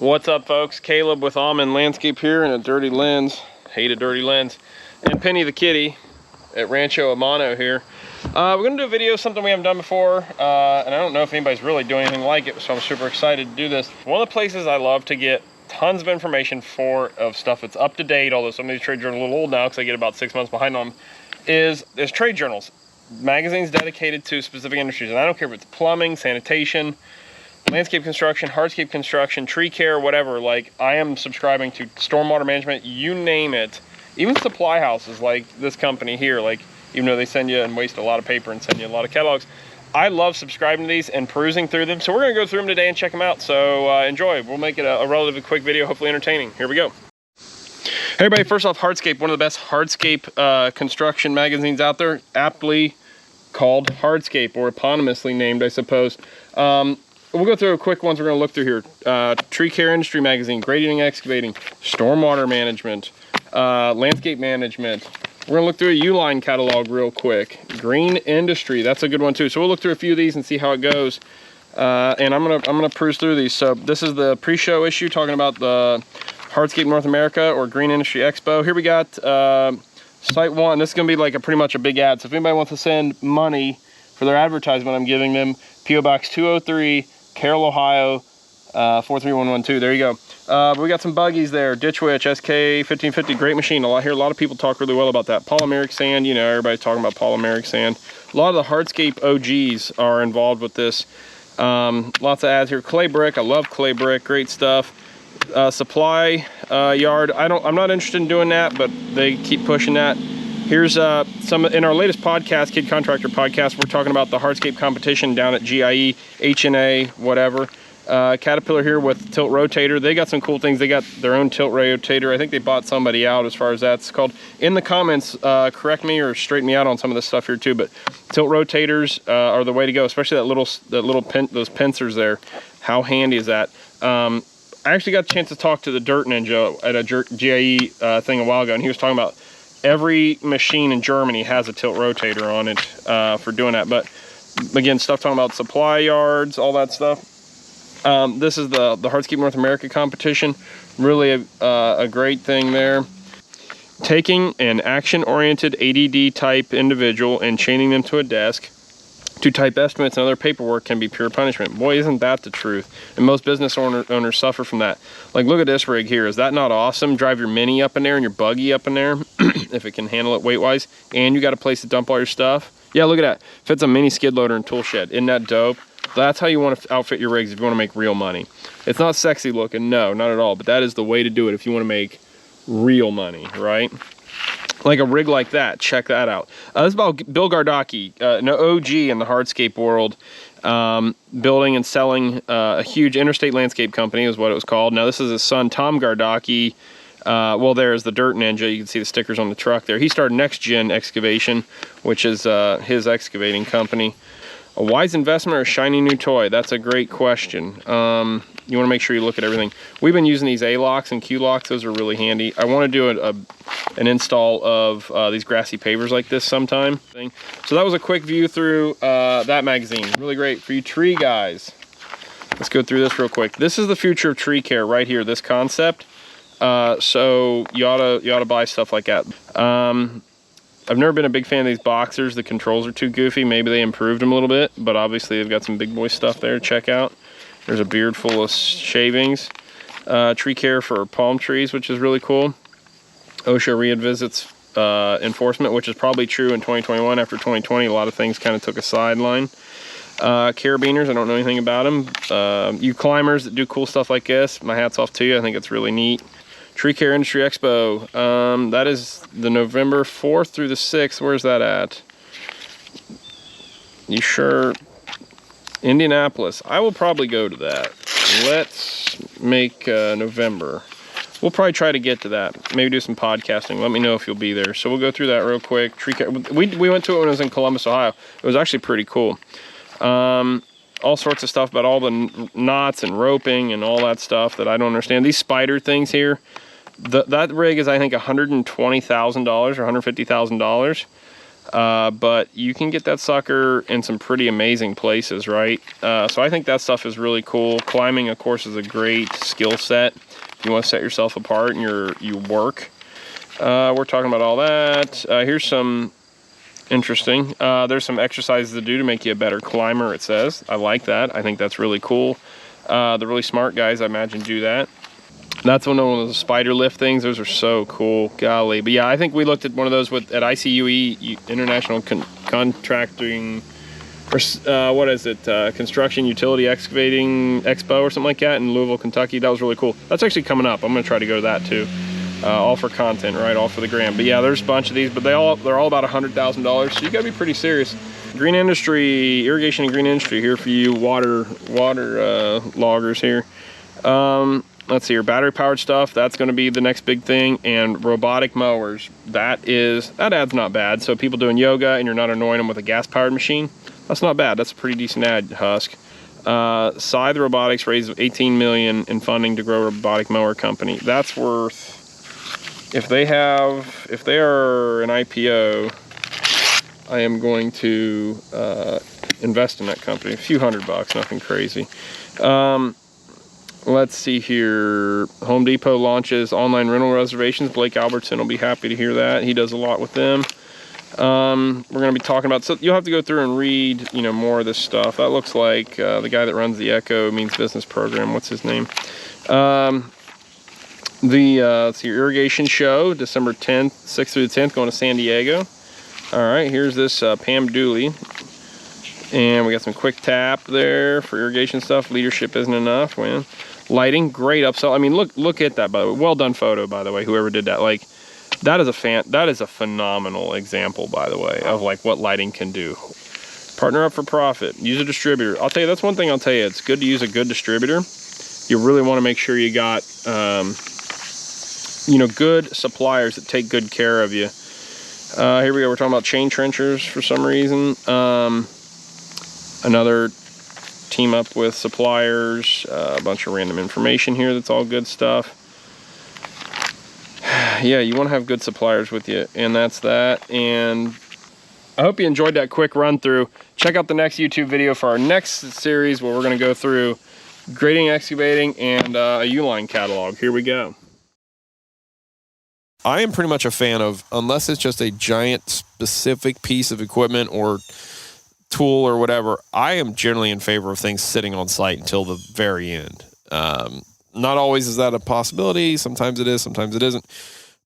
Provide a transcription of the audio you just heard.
What's up, folks? Caleb with Almond Landscape here in a dirty lens. Hate a dirty lens. And Penny the kitty at Rancho Amano here. We're going to do a video, something we haven't done before, and I don't know if anybody's really doing anything like it, so I'm super excited to do this. One of the places I love to get tons of information of stuff that's up to date, although some of these trade journals are a little old now because I get about 6 months behind on them, is trade journals. Magazines dedicated to specific industries, and I don't care if it's plumbing, sanitation, landscape construction, hardscape construction, tree care, whatever. Like, I am subscribing to stormwater management, you name it. Even supply houses like this company here, like, even though they send you and waste a lot of paper and send you a lot of catalogs, I love subscribing to these and perusing through them. So we're gonna go through them today and check them out. So enjoy. We'll make it a relatively quick video, hopefully entertaining. Here we go. Hey everybody, first off, Hardscape, one of the best hardscape construction magazines out there, aptly called Hardscape, or eponymously named, I suppose. We'll go through a quick ones we're going to look through here. Tree Care Industry Magazine, Grading and Excavating, Stormwater Management, Landscape Management. We're going to look through a Uline catalog real quick. Green Industry, that's a good one too. So we'll look through a few of these and see how it goes. And I'm gonna peruse through these. So this is the pre-show issue talking about the Hardscape North America or Green Industry Expo. Here we got Site 1. This is going to be like pretty much a big ad. So if anybody wants to send money for their advertisement, I'm giving them P.O. Box 203, Carroll, Ohio, 43112. There you go. But we got some buggies there. Ditch Witch, SK1550, great machine. I hear a lot of people talk really well about that. Polymeric Sand, you know, everybody's talking about Polymeric Sand. A lot of the Hardscape OGs are involved with this. Lots of ads here. Clay Brick, I love Clay Brick, great stuff. Supply Yard, I'm not interested in doing that, but they keep pushing that. Here's some in our latest podcast, Kid Contractor podcast, we're talking about the hardscape competition down at GIE, HNA, whatever. Caterpillar here with tilt rotator. They got some cool things. They got their own tilt rotator. I think they bought somebody out as far as that's called. In the comments, correct me or straighten me out on some of this stuff here too, but tilt rotators are the way to go, especially those pincers there. How handy is that? I actually got a chance to talk to the Dirt Ninja at a GIE thing a while ago, and he was talking about every machine in Germany has a tilt rotator on it for doing that. But again, stuff talking about supply yards, all that stuff. This is the Hardscape North America competition. Really a great thing there. Taking an action-oriented ADD type individual and chaining them to a desk to type estimates and other paperwork can be pure punishment. Boy, isn't that the truth. And most business owners suffer from that. Like, look at this rig here. Is that not awesome? Drive your Mini up in there and your buggy up in there, if it can handle it weight-wise. And you got a place to dump all your stuff. Yeah, look at that. Fits a mini skid loader and tool shed. Isn't that dope? That's how you want to outfit your rigs if you want to make real money. It's not sexy looking, no, not at all. But that is the way to do it if you want to make real money, right? Like a rig like that, check that out. This is about Bill Gardocki, an OG in the hardscape world, building and selling a huge interstate landscape company is what it was called. Now this is his son, Tom Gardocki. Well, there's the Dirt Ninja. You can see the stickers on the truck there. He started Next Gen Excavation, which is his excavating company. A wise investment or a shiny new toy? That's a great question. You want to make sure you look at everything. We've been using these A-locks and Q-locks. Those are really handy. I want to do an install of these grassy pavers like this sometime. So that was a quick view through that magazine. Really great for you tree guys. Let's go through this real quick. This is the future of tree care right here, this concept. So you ought to buy stuff like that. I've never been a big fan of these boxers. The controls are too goofy. Maybe they improved them a little bit, but obviously they've got some big boy stuff there to check out. There's a beard full of shavings. Tree care for palm trees, which is really cool. OSHA revisits enforcement, which is probably true in 2021. After 2020, a lot of things kind of took a sideline. Carabiners, I don't know anything about them. You climbers that do cool stuff like this, my hat's off to you. I think it's really neat. Tree Care Industry Expo, that is the November 4th through the 6th. Where's that at? You sure? Indianapolis. I will probably go to that. Let's make November. We'll probably try to get to that. Maybe do some podcasting. Let me know if you'll be there. So we'll go through that real quick. Tree Care. We went to it when I was in Columbus, Ohio. It was actually pretty cool. All sorts of stuff about all the knots and roping and all that stuff that I don't understand. These spider things here. That rig is, I think, $120,000 or $150,000. but you can get that sucker in some pretty amazing places, right? So I think that stuff is really cool. Climbing, of course, is a great skill set. If you want to set yourself apart in you work. We're talking about all that. Here's some interesting. There's some exercises to do to make you a better climber, it says. I like that. I think that's really cool. The really smart guys, I imagine, do that. That's one of those spider lift things. Those are so cool. Golly. But yeah, I think we looked at one of those at ICUE, International Contracting, or what is it? Construction Utility Excavating Expo or something like that in Louisville, Kentucky. That was really cool. That's actually coming up. I'm going to try to go to that too. All for content, right? All for the gram. But yeah, there's a bunch of these, but they're all about $100,000. So you got to be pretty serious. Green industry, irrigation and green industry here for you water loggers here. Let's see here, battery powered stuff, that's going to be the next big thing. And robotic mowers, that ad's not bad. So people doing yoga and you're not annoying them with a gas powered machine, that's not bad. That's a pretty decent ad, Husk. Scythe Robotics raised $18 million in funding to grow a robotic mower company. That's worth, if they are an IPO, I am going to invest in that company. A few $100, nothing crazy. Let's see here. Home Depot launches online rental reservations. Blake Albertson will be happy to hear that. He does a lot with them. We're going to be talking about, so you'll have to go through and read, more of this stuff. That looks like the guy that runs the Echo Means Business program. What's his name? It's your irrigation show, December 10th, 6th through the 10th, going to San Diego. All right, here's this Pam Dooley. And we got some quick tap there for irrigation stuff. Leadership isn't enough, man. Lighting, great upsell. I mean, look at that, by the way. Well done photo, by the way, whoever did that. Like, that is a phenomenal example, by the way, of like what lighting can do. Partner up for profit. Use a distributor. I'll tell you, that's one thing I'll tell you. It's good to use a good distributor. You really want to make sure you got, good suppliers that take good care of you. Here we go. We're talking about chain trenchers for some reason. Another team up with suppliers, a bunch of random information here. That's all good stuff. Yeah, you want to have good suppliers with you, and that's that. And I hope you enjoyed that quick run through. Check out the next YouTube video for our next series where we're going to go through grading, excavating, and a U-line catalog. Here we go. I am pretty much a fan of, unless it's just a giant specific piece of equipment or tool or whatever, I am generally in favor of things sitting on site until the very end. Not always is that a possibility. Sometimes it is, sometimes it isn't.